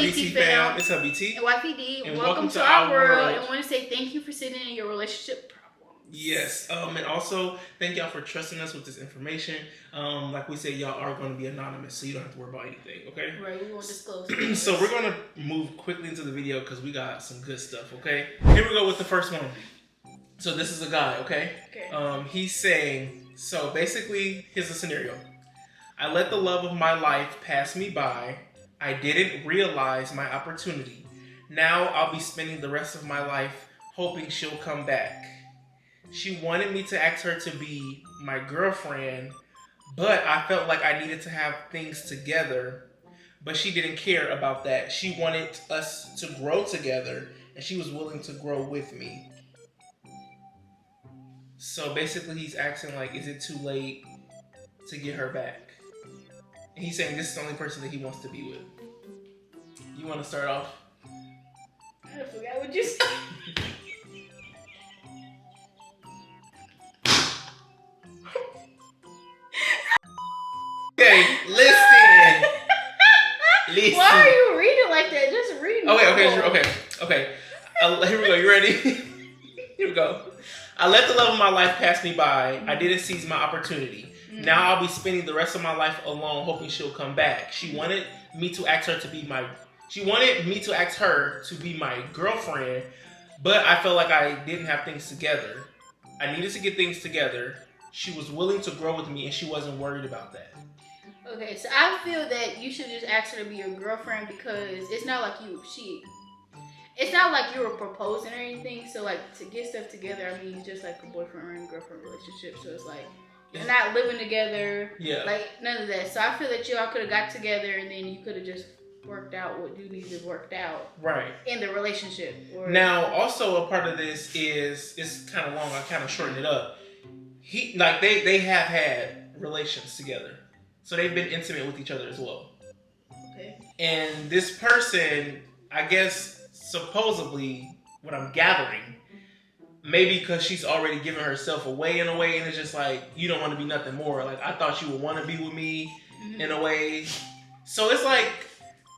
BT fam? It's BT and YPD. And welcome to our world. And I want to say thank you for sitting in your relationship problems. Yes. And also thank y'all for trusting us with this information. Like we said, y'all are going to be anonymous, so you don't have to worry about anything. Okay. Right. We won't disclose. So we're going to move quickly into the video because we got some good stuff. Okay. Here we go with the first one. So this is a guy. Okay. He's saying. So basically, here's the scenario. I let the love of my life pass me by. I didn't realize my opportunity. Now I'll be spending the rest of my life hoping she'll come back. She wanted me to ask her to be my girlfriend, but I felt like I needed to have things together. But she didn't care about that. She wanted us to grow together, and she was willing to grow with me. So basically he's asking, like, is it too late to get her back? And he's saying this is the only person that he wants to be with. You want to start off? I forgot what you said. Okay, listen. Listen. Why are you reading like that? Just read. Okay. Here we go. You ready? Here we go. I let the love of my life pass me by. I didn't seize my opportunity. Now I'll be spending the rest of my life alone, hoping she'll come back. She wanted me to ask her to be my girlfriend, but I felt like I didn't have things together. I needed to get things together. She was willing to grow with me, and she wasn't worried about that. Okay, so I feel that you should just ask her to be your girlfriend because it's not like it's not like you were proposing or anything. So like to get stuff together, I mean, it's just like a boyfriend and girlfriend relationship. So it's like you're not living together. Yeah. Like none of that. So I feel that y'all could have got together and then you could have just worked out what you needed worked out. Right. In the relationship. Now, also a part of this is it's kind of long. I kind of shortened it up. They have had relations together, so they've been intimate with each other as well. Okay. And this person, I guess, supposedly, what I'm gathering, maybe because she's already given herself away in a way, and it's just like, you don't want to be nothing more. Like, I thought you would want to be with me in a way. So it's like,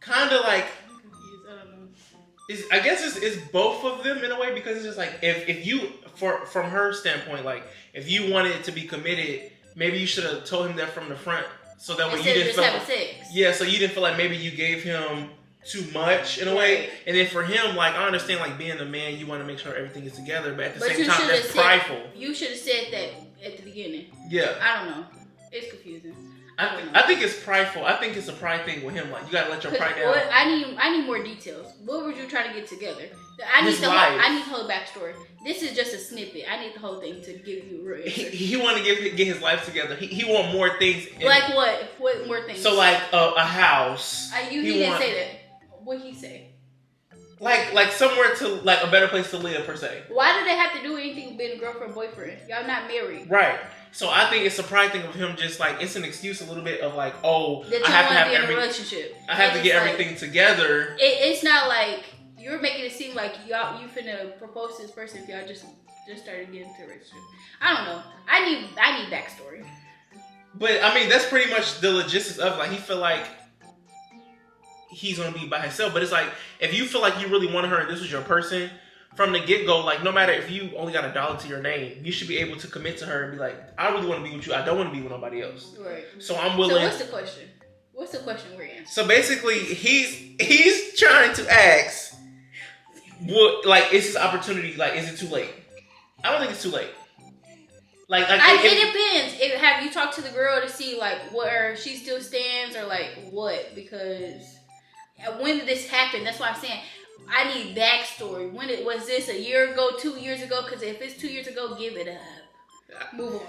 kind of like, I'm confused. I don't know. I guess it's both of them in a way, because it's just like, if you, from her standpoint, like, if you wanted to be committed, maybe you should have told him that from the front, so that way you didn't feel having sex. Yeah, so you didn't feel like maybe you gave him too much in a way. And then for him, like, I understand, like, being a man, you want to make sure everything is together, but at the same time, that's prideful. You should have said that at the beginning. Yeah. I don't know. It's confusing. I think it's prideful. I think it's a pride thing with him. Like, you gotta let your pride down. I need more details. What were you trying to get together? I need the whole backstory. This is just a snippet. I need the whole thing to give you real answer. He want to get his life together. He want more things. Like what? What more things? So like a house. He didn't say that. What he say? Like somewhere to, like, a better place to live, per se. Why do they have to do anything with being a girlfriend, boyfriend? Y'all not married. Right. So I think it's a pride thing of him, just like, it's an excuse a little bit of like, oh, that I have to have be in a relationship. I have to get everything together. It's not like you're making it seem like you finna propose to this person if y'all just started getting into a relationship. I don't know. I need backstory. But I mean, that's pretty much the logistics of, like, he feel like he's gonna be by himself. But it's like, if you feel like you really wanted her and this was your person from the get-go, like, no matter if you only got $1 to your name, you should be able to commit to her and be like, I really want to be with you. I don't want to be with nobody else. Right. So I'm willing. So what's the question? What's the question we're answering? So basically, he's trying to ask, what, like, is this opportunity, like, is it too late? I don't think it's too late. Like it depends. Have you talked to the girl to see, like, where she still stands, or like what? Because when did this happen? That's why I'm saying I need backstory. Was this a year ago, 2 years ago? Because if it's 2 years ago, give it up. Move on.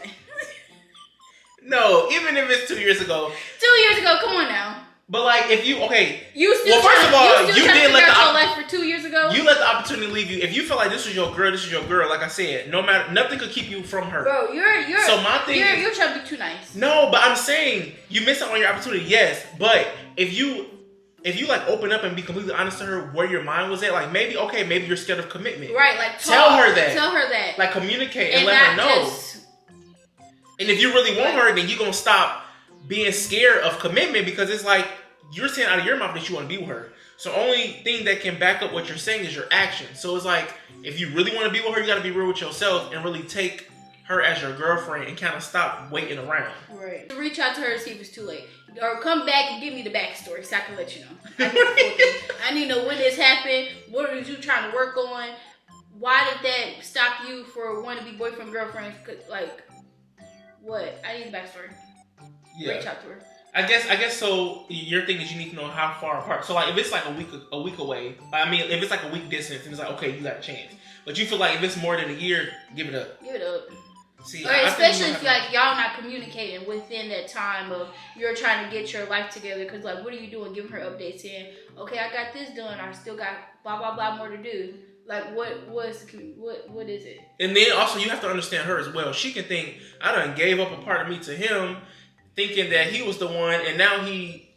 No, even if it's 2 years ago. 2 years ago, come on now. But like, if you first of all, you did let your life for 2 years ago. You let the opportunity leave you. If you feel like this was your girl, like I said, no matter, nothing could keep you from her. Bro, you're so my thing you're trying to be too nice. No, but I'm saying you miss out on your opportunity. Yes, but if you like open up and be completely honest to her where your mind was at, like maybe you're scared of commitment. Right, like tell her that. Tell her that. Like communicate and let her know. And if you really want her, then you're gonna stop being scared of commitment, because it's like you're saying out of your mouth that you want to be with her. So only thing that can back up what you're saying is your actions. So it's like, if you really want to be with her, you got to be real with yourself and really take her as your girlfriend and kind of stop waiting around. Right. Reach out to her and see if it's too late. Or come back and give me the backstory so I can let you know. I need to know when this happened. What are you trying to work on? Why did that stop you for wanting to be boyfriend, girlfriend? Like, what? I need the backstory. Yeah. Reach out to her. I guess so. Your thing is you need to know how far apart. So like if it's like a week away, I mean if it's like a week distance, and it's like okay, you got a chance. But you feel like if it's more than a year, give it up. Give it up. See, or especially if like y'all not communicating within that time of you're trying to get your life together. Because like, what are you doing? Giving her updates saying, okay, I got this done. I still got blah blah blah more to do. Like what is it? And then also you have to understand her as well. She can think I done gave up a part of me to him, thinking that he was the one, and now he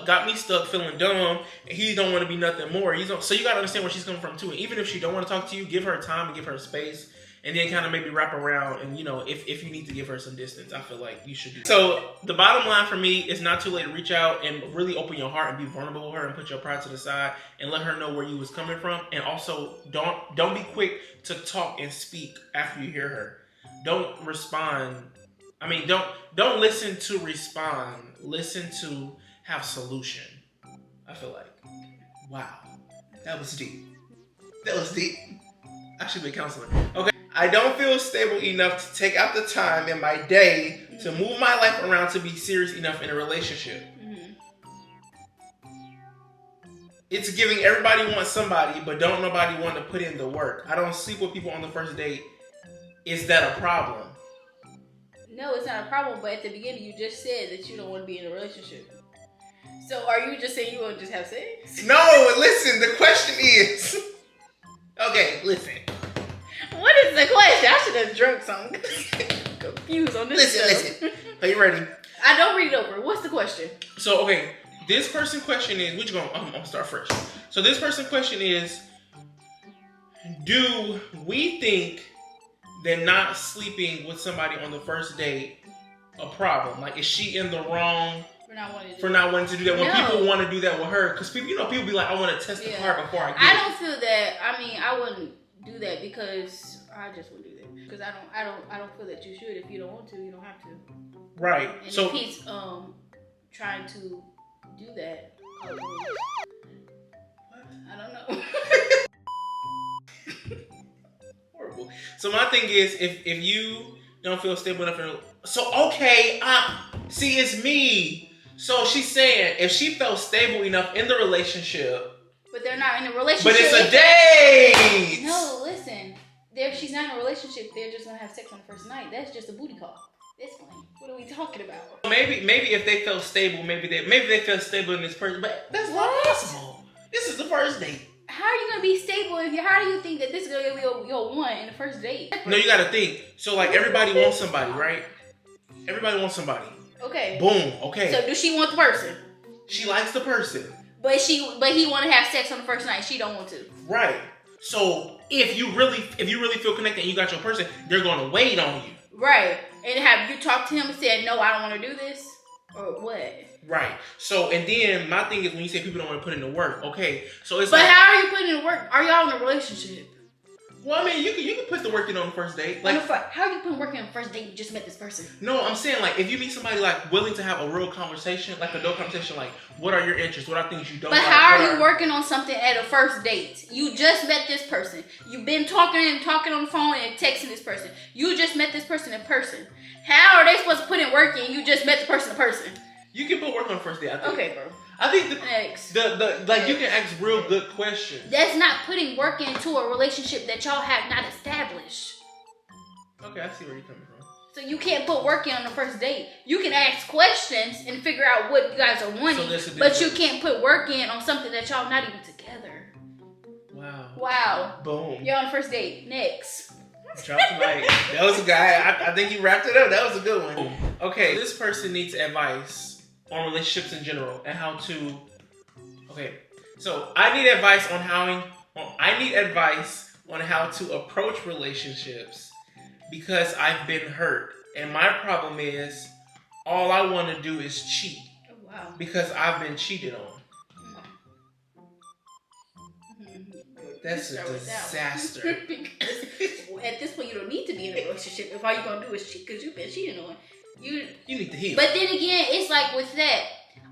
got me stuck, feeling dumb, and he don't want to be nothing more. So you gotta understand where she's coming from too. And even if she don't want to talk to you, give her time and give her space. And then kind of maybe wrap around and, you know, if you need to give her some distance, I feel like you should do that. So the bottom line for me, it's not too late to reach out and really open your heart and be vulnerable with her and put your pride to the side and let her know where you was coming from. And also don't be quick to talk and speak after you hear her. Don't respond. I mean, don't listen to respond. Listen to have solution. I feel like, wow, that was deep. That was deep. I should be a counselor. Okay. I don't feel stable enough to take out the time in my day to move my life around to be serious enough in a relationship. It's giving everybody wants somebody, but don't nobody want to put in the work. I don't sleep with people on the first date. Is that a problem? No, it's not a problem, but at the beginning you just said that you don't want to be in a relationship. So are you just saying you want to just have sex? No, listen, the question is... Okay, listen. What is the question? I should have drunk something. Confused on this. Listen. Are you ready? I don't read it over. What's the question? So, okay, this person question is, which going? I'm gonna start first. So this person question is, do we think that not sleeping with somebody on the first date a problem? Like, is she in the wrong for not wanting to do that? When people want to do that with her, because people be like, I want to test the car before I get it. I don't feel that. I mean, I wouldn't do that because I just wouldn't do that because I don't feel that you should. If you don't want to, you don't have to. Right. And so if he's trying to do that, I don't know. Horrible. So my thing is, if you don't feel stable enough, see, it's me. So she's saying if she felt stable enough in the relationship. But they're not in a relationship. But it's a date. No, listen. She's not in a relationship. They're just gonna have sex on the first night. That's just a booty call. That's fine. What are we talking about? Maybe if they felt stable, maybe they felt stable in this person. But that's not possible. This is the first date. How are you gonna be stable if how do you think that this is gonna be your one in the first date? No, you gotta think. So like everybody wants somebody, right? Everybody wants somebody. Okay. Boom. Okay. So does she want the person? She likes the person. But he want to have sex on the first night. She don't want to. Right. So if you really feel connected and you got your person, they're gonna wait on you. Right. And have you talked to him and said, no, I don't want to do this? Or what? Right. So, and then my thing is when you say people don't want to put in the work, okay. So it's But how are you putting in the work? Are y'all in a relationship? Well, I mean, you can put the work in on the first date. Like, how are you putting work in on the first date? You just met this person. No, I'm saying like if you meet somebody like willing to have a real conversation, like adult conversation, like what are your interests? What are things you don't like? But how are you working on something at a first date? You just met this person. You've been talking on the phone and texting this person. You just met this person in person. How are they supposed to put in work in? You just met the person in person. You can put work on the first date. I think. Okay, bro. I think you can ask real good questions. That's not putting work into a relationship that y'all have not established. Okay, I see where you're coming from. So you can't put work in on the first date. You can ask questions and figure out what you guys are wanting, but you can't put work in on something that y'all not even together. Wow. Boom. You're on the first date. Next. Drop the mic. That was a guy. I think you wrapped it up. That was a good one. Okay, this person needs advice on relationships in general and how to. Okay, so I need advice on how to approach relationships because I've been hurt, and my problem is all I want to do is cheat. Oh, wow. Because I've been cheated on. That's a disaster. Because at this point, you don't need to be in a relationship if all you're gonna do is cheat because you've been cheating on. You need to heal. But then again, it's like with that,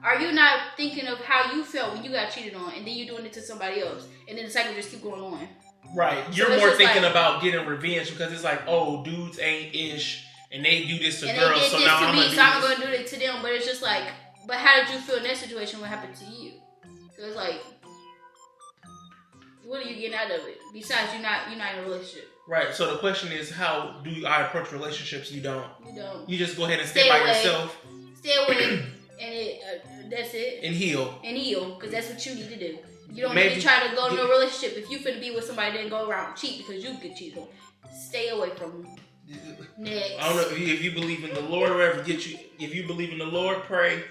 are you not thinking of how you felt when you got cheated on, and then you're doing it to somebody else, and then the cycle just keep going on? Right. You're more thinking about getting revenge because it's like, oh, dudes ain't ish, and they do this to girls, so now I'm gonna do it to them. But it's just like, but how did you feel in that situation? What happened to you? So it's like, what are you getting out of it? Besides, you're not in a relationship. Right. So the question is, how do I approach relationships? You don't. You just go ahead and stay by away. Yourself. Stay away, and that's it. And heal. Because that's what you need to do. You don't need to try to go into a relationship. If you finna be with somebody, then go around and cheat because you get cheated on. Stay away from them. Next. I don't know if you believe in the Lord or whatever. If you believe in the Lord, pray.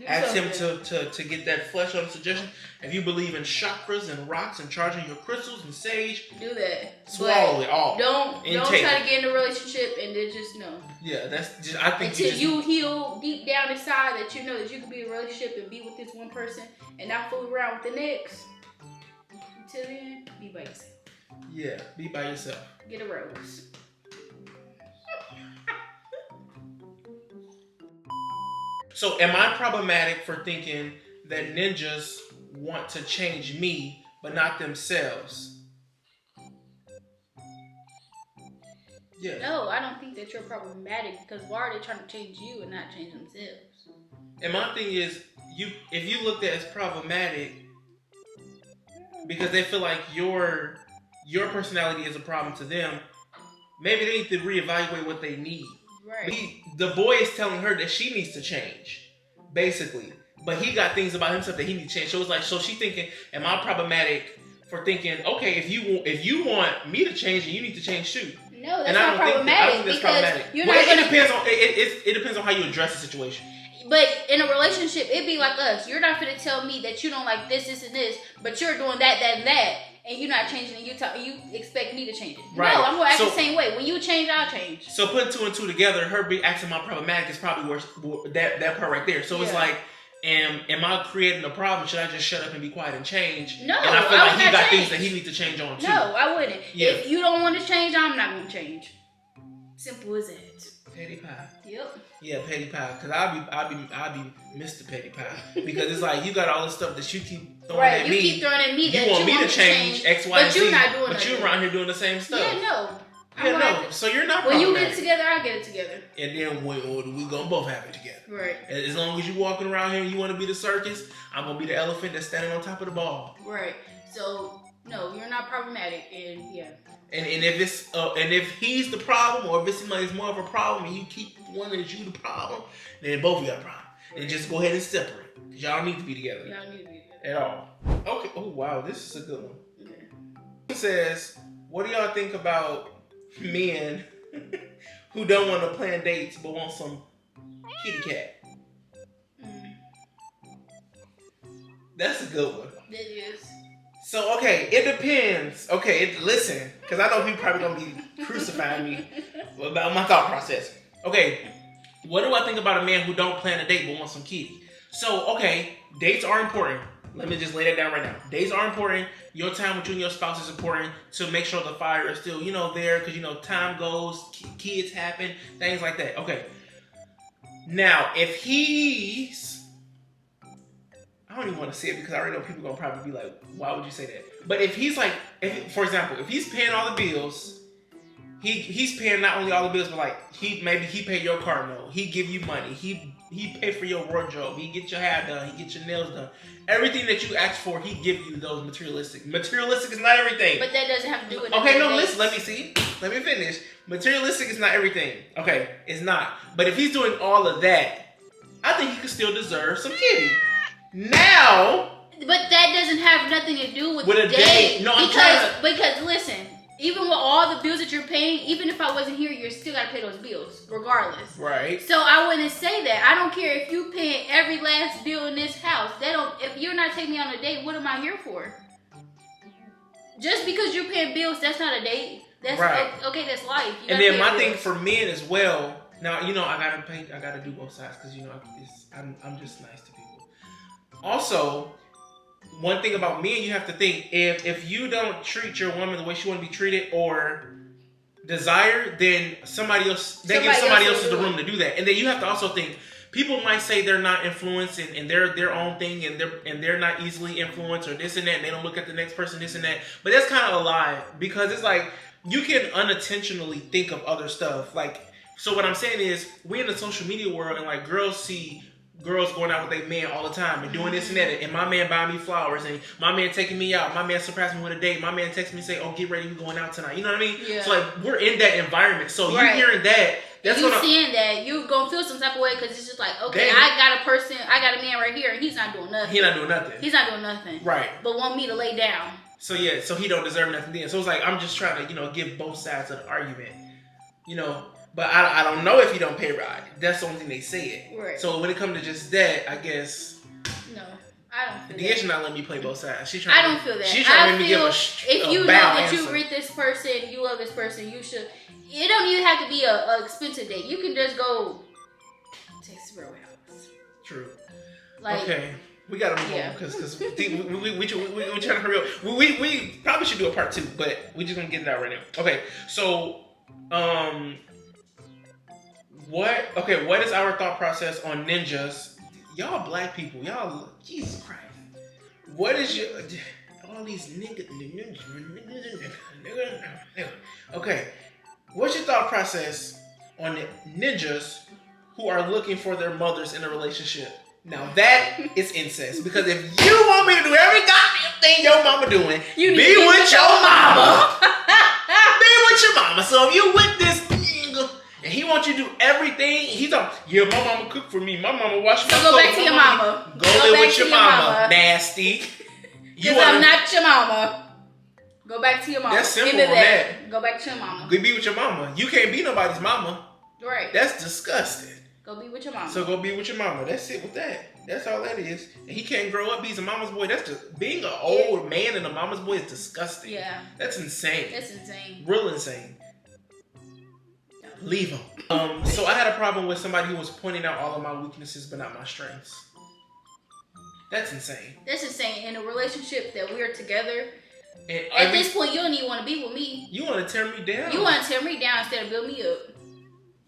Ask him to get that flesh on suggestion. If you believe in chakras and rocks and charging your crystals and sage, do that. Swallow it all. Don't try to get in a relationship and then just no. Yeah, that's just. I think until you heal deep down inside that you know that you can be in a relationship and be with this one person and not fool around with the next. Until then, be by yourself. Yeah, be by yourself. Get a rose. So, am I problematic for thinking that ninjas want to change me, but not themselves? Yeah. No, I don't think that you're problematic because why are they trying to change you and not change themselves? And my thing is, if you looked at it as problematic because they feel like your personality is a problem to them, maybe they need to reevaluate what they need. Right. The boy is telling her that she needs to change, basically. But he got things about himself that he needs to change. So it's like, so she's thinking, am I problematic for thinking, okay, if you want me to change, then you need to change too? No, that's not problematic. It depends on how you address the situation. But in a relationship, it'd be like us. You're not going to tell me that you don't like this, and this, but you're doing that, and you're not changing it. You expect me to change it. Right. No, I'm going to act the same way. When you change, I'll change. So putting two and two together, her be acting my problematic is probably where that part right there. So it's like, am I creating a problem? Should I just shut up and be quiet and change? No, and I feel like he got things that he needs to change on too. No, I wouldn't. Yeah. If you don't want to change, I'm not going to change. Simple as that. Petty pie. Yep. Yeah, petty pie. Cause I'll be Mr. Petty Pie. Because it's like you got all this stuff that you keep throwing at me. You keep throwing at me. You want me to change X, Y, and Z. But you're not doing it. But you're around here doing the same stuff. Yeah, no. So you're not. When you get it together, I get it together. And then we gonna both have it together. Right. As long as you walking around here and you want to be the circus, I'm gonna be the elephant that's standing on top of the ball. Right. So no, you're not problematic, and yeah. And if it's and if he's the problem, or if it's somebody's more of a problem, and you keep wanting that you the problem, then both of you got a problem. Right. And just go ahead and separate. Cause y'all need to be together. Y'all need to be together at all. Okay. Oh wow, this is a good one. Okay. It says, "What do y'all think about men who don't want to plan dates but want some kitty cat?" That's a good one. It is. So, okay, it depends. Okay, listen, because I know people probably going to be crucifying me about my thought process. Okay, what do I think about a man who don't plan a date but wants some kitty? So, okay, dates are important. Let me just lay that down right now. Dates are important. Your time with you and your spouse is important to make sure the fire is still, there, because, time goes, kids happen, things like that. Okay. Now, if he's... I don't even want to say it because I already know people are going to probably be like, why would you say that? But if he's like, for example, if he's paying all the bills, he's paying not only all the bills, but like he pay your car note, he give you money, he pay for your wardrobe, he get your hair done, he get your nails done. Everything that you ask for, he give you those materialistic. Materialistic is not everything. But that doesn't have to do with okay, no, listen, let me finish. Materialistic is not everything. Okay, it's not. But if he's doing all of that, I think he could still deserve some kitty. Now, but that doesn't have nothing to do with a date. No, because listen, even with all the bills that you're paying, even if I wasn't here, you're still gotta pay those bills, regardless. Right. So I wouldn't say that. I don't care if you pay every last bill in this house. If you're not taking me on a date, what am I here for? Just because you're paying bills, that's not a date. That's right. Okay, that's life. And then my thing for men as well. Now I gotta do both sides because I'm just nice to people. Also, one thing about men, you have to think, if you don't treat your woman the way she want to be treated or desire, then somebody else, they give somebody else the room to do that. And then you have to also think, people might say they're not influenced and they're their own thing and they're not easily influenced or this and that, and they don't look at the next person, this and that. But that's kind of a lie, because it's like you can unintentionally think of other stuff. Like, so what I'm saying is, we in the social media world, and like girls see girls going out with their man all the time and doing this and that, and my man buying me flowers, and my man taking me out, my man surprised me with a date, my man texts me and say, oh, get ready, we're going out tonight. You know what I mean? Yeah. So like, we're in that environment. So you hearing that, that's you seeing that, you gonna feel some type of way, because it's just like, okay, I got a man right here, and he's not doing nothing. He's not doing nothing. He's not doing nothing. Right. But want me to lay down. So yeah, so he don't deserve nothing then. So it's like, I'm just trying to, give both sides of the argument. But I don't know if you don't pay ride. That's the only thing they say it. Right. So when it comes to just that, I guess. No, I don't feel that. Deasia not letting me play both sides. I don't feel that. She's trying to make me give if you know that you read this person, you love this person, you should. It don't even have to be a expensive date. You can just go Texas Roadhouse. True. Like, okay. We gotta move on because we trying to hurry up. We probably should do a part 2, but we just gonna get it out right now. Okay, so what is our thought process on ninjas? Y'all black people, y'all, Jesus Christ. What is your all these niggas? Okay, what's your thought process on the ninjas who are looking for their mothers in a relationship? Now that is incest, because if you want me to do every goddamn thing your mama doing, be with your mama. Be with your mama. So if you with this nigga and he wants you to do everything, he's like, yeah, my mama cooked for me. My mama washed my clothes. So go back to your mama. Go live with your mama. Nasty. Because I'm not your mama. Go back to your mama. That's simple on that. Go back to your mama. Go be with your mama. You can't be nobody's mama. Right. That's disgusting. Go be with your mama. So go be with your mama. That's it with that. That's all that is. And he can't grow up. He's a mama's boy. That's just being an old man and a mama's boy is disgusting. Yeah. That's insane. That's insane. Real insane. Leave him. So I had a problem with somebody who was pointing out all of my weaknesses but not my strengths. That's insane. That's insane. In a relationship that we're together, and at this point, you don't even want to be with me. You want to tear me down. You want to tear me down instead of build me up.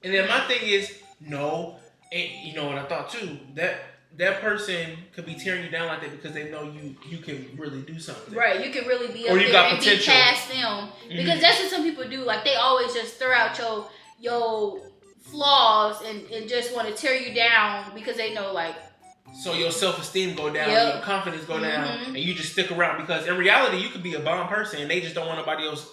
And then my thing is, no, and you know what I thought too, that person could be tearing you down like that because they know you can really do something. Right, you can really be up there and potential. Be past them. Because that's what some people do. Like, they always just throw out your flaws and just want to tear you down because they know, like, so your self-esteem go down, your confidence go down, and you just stick around because in reality you could be a bomb person and they just don't want nobody else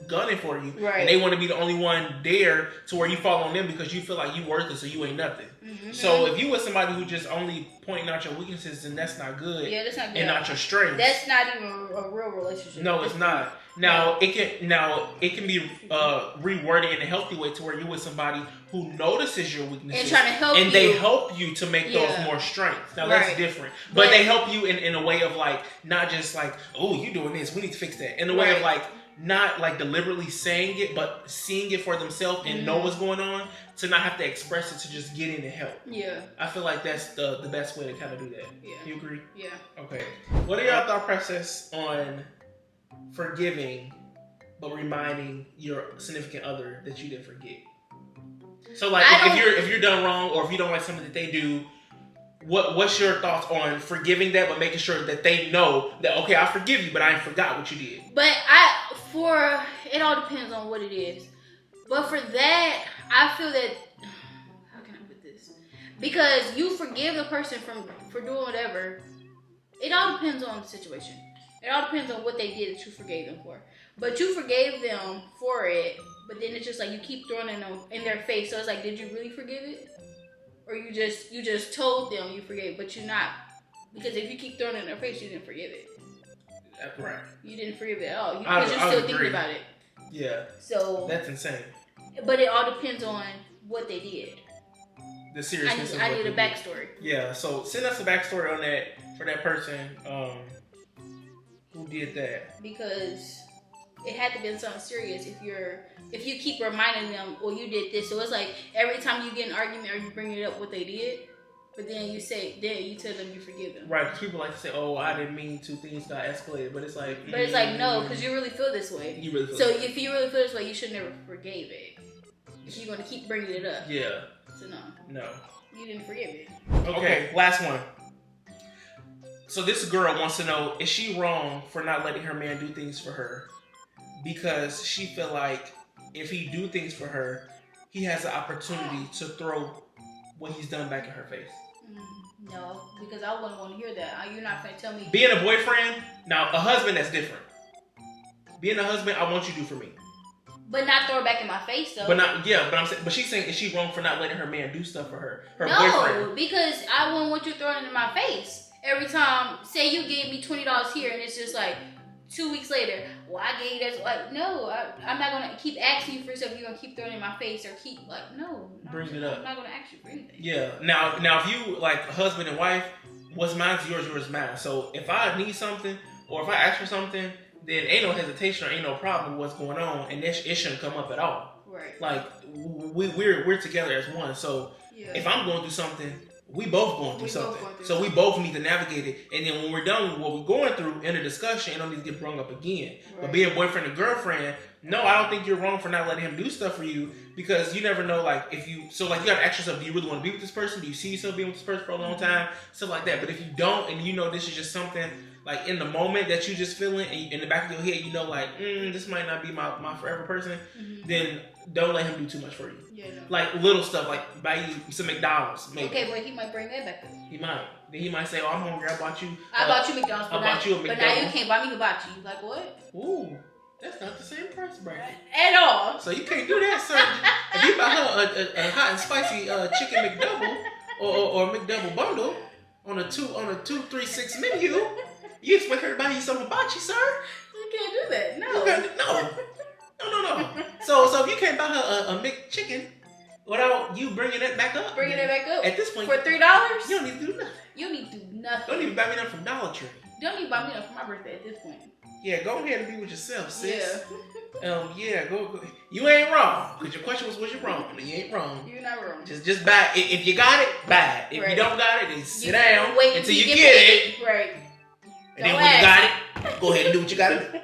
gunning for you. Right. And they want to be the only one there to where you fall on them because you feel like you worthless or you ain't nothing. Mm-hmm. So if you with somebody who just only pointing out your weaknesses, then that's not good. Yeah, that's not good. And not your strengths. That's not even a real relationship. No, it's not. Now it can be reworded in a healthy way to where you're with somebody who notices your weaknesses and trying to help you. They help you to make those more strengths. Now that's different, but they help you in a way of like not just like, oh, you doing this, we need to fix that. In a way of like not like deliberately saying it, but seeing it for themselves and know what's going on, to not have to express it, to just get in and help. Yeah, I feel like that's the best way to kind of do that. Yeah, you agree? Yeah. Okay. What are y'all thought process on forgiving but reminding your significant other that you didn't forget? So like if you're done wrong or if you don't like something that they do, what's your thoughts on forgiving that but making sure that they know that, okay, I forgive you but I ain't forgot what you did? But it all depends on what it is. But for that, I feel that, how can I put this? Because you forgive the person for doing whatever. It all depends on the situation. It all depends on what they did that you forgave them for. But you forgave them for it, but then it's just like you keep throwing it in their face. So it's like, did you really forgive it? Or you just told them you forgave, but you're not. Because if you keep throwing it in their face, you didn't forgive it. That's right. You didn't forgive it at all. Because you're still thinking about it. Yeah. So that's insane. But it all depends on what they did. The seriousness. I need a backstory. Yeah. So send us a backstory on that for that person who did that. Because it had to be something serious if you keep reminding them, well, you did this. So it's like every time you get an argument or you bring it up what they did, But then you tell them you forgive them. Right, because people like to say, "Oh, I didn't mean to. Things got escalated," but it's like, no, because you really feel this way. You really feel. So if you really feel this way, you should never forgave it. If you're gonna keep bringing it up. Yeah. So no, you didn't forgive it. Okay, last one. So this girl wants to know: is she wrong for not letting her man do things for her because she feel like if he do things for her, he has the opportunity to throw what he's done back in her face? No, because I wouldn't want to hear that. You're not gonna tell me. Being a boyfriend, now a husband, that's different. Being a husband, I want you to do for me. But not throw it back in my face though. But I'm saying, but she's saying, is she wrong for not letting her man do stuff for her? Her no, boyfriend. Because I wouldn't want you throwing it in my face every time. Say you gave me $20 here, and it's just like 2 weeks later. Well, I gave you that. Like, no, I'm not gonna keep asking you for stuff. You're gonna keep throwing it in my face or keep bring it up. I'm not gonna ask you for anything. Yeah. Now, if you like husband and wife, what's mine's yours, yours is mine. So if I need something or if I ask for something, then ain't no hesitation or ain't no problem with what's going on, and it shouldn't come up at all. Right. Like we're together as one. So if I'm going through something, we both going through something. So we both need to navigate it. And then when we're done with what we're going through in a discussion, it don't need to get brought up again. Right. But being boyfriend and girlfriend, no, I don't think you're wrong for not letting him do stuff for you, because you never know, like, if you, so like you gotta ask yourself, do you really want to be with this person? Do you see yourself being with this person for a long time? Stuff like that. But if you don't, and you know this is just something like in the moment that you just feeling, and in the back of your head, you know, like, this might not be my forever person, then don't let him do too much for you. Yeah, no. Like little stuff, like buy you some McDonald's, maybe. Okay, but he might bring that back up. He might. Then he might say, "Oh, I'm hungry. I bought you McDonald's. I bought you a McDonald's. But now you can't buy me hibachi. Like what? Ooh, that's not the same price bracket at all. So you can't do that, sir. If you buy her a hot and spicy chicken McDouble or McDouble bundle on a 2-3-6 menu, you expect her to buy you some hibachi, sir? You can't do that. No. No. So if you can't buy her a McChicken without you bringing that back up, at this point for $3, you don't need to do nothing. You need to do nothing. Don't even buy me nothing from Dollar Tree. Don't even buy me nothing for my birthday at this point. Yeah, go ahead and be with yourself, sis. Yeah. Go. You ain't wrong. Because your question was you wrong? You ain't wrong. You're not wrong. Just buy it. If you got it, buy it. If you don't got it, then sit down wait until you get it. Right. And then when you got it, go ahead and do what you got to do.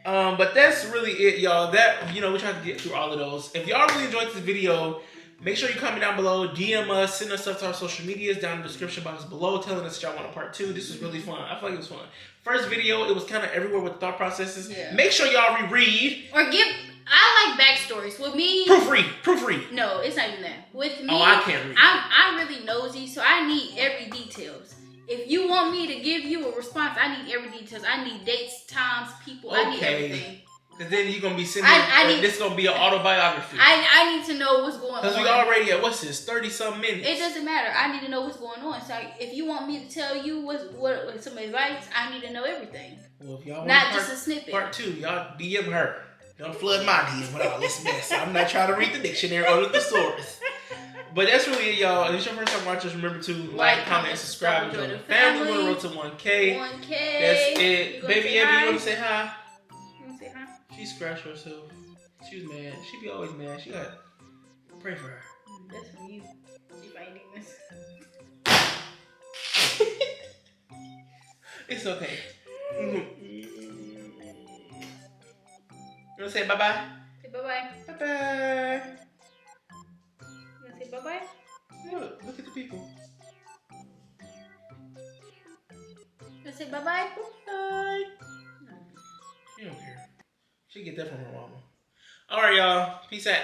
But that's really it, y'all. That, we tried to get through all of those. If y'all really enjoyed this video, make sure you comment down below, DM us, send us stuff to our social medias down in the description box below, telling us that y'all want a part 2. This was really fun. I feel like it was fun. First video, it was kind of everywhere with thought processes. Yeah. Make sure y'all reread. Or I like backstories. With me... Proofread. No, it's not even that. With me... Oh, I can't read. I'm really nosy, so I need every details. If you want me to give you a response, I need every details. I need dates, times, people. Okay. I need everything. Because then you're going to be sitting there, this is going to be an autobiography. I need to know what's going on. Because we already at, 30-something minutes? It doesn't matter. I need to know what's going on. So if you want me to tell you what some advice, I need to know everything. Well, if y'all want not just a snippet. Part 2, y'all DM her. Don't flood my DM with all this mess. I'm not trying to read the dictionary or the thesaurus. But that's really it, y'all. If it's your first time watching, remember to like, comment, and subscribe. Join the family. We're on the road to 1K. 1K. That's it. Baby Evie, you want to say hi? You want to say hi? She scratched herself. She was mad. She be always mad. She got pray for her. That's from you. She finding this. It's okay. You want to say bye-bye? Say bye-bye. Bye-bye. You want to say bye-bye? Look at the people. You want to say bye-bye? Bye. She don't care. She get that from her mama. All right, y'all. Peace out.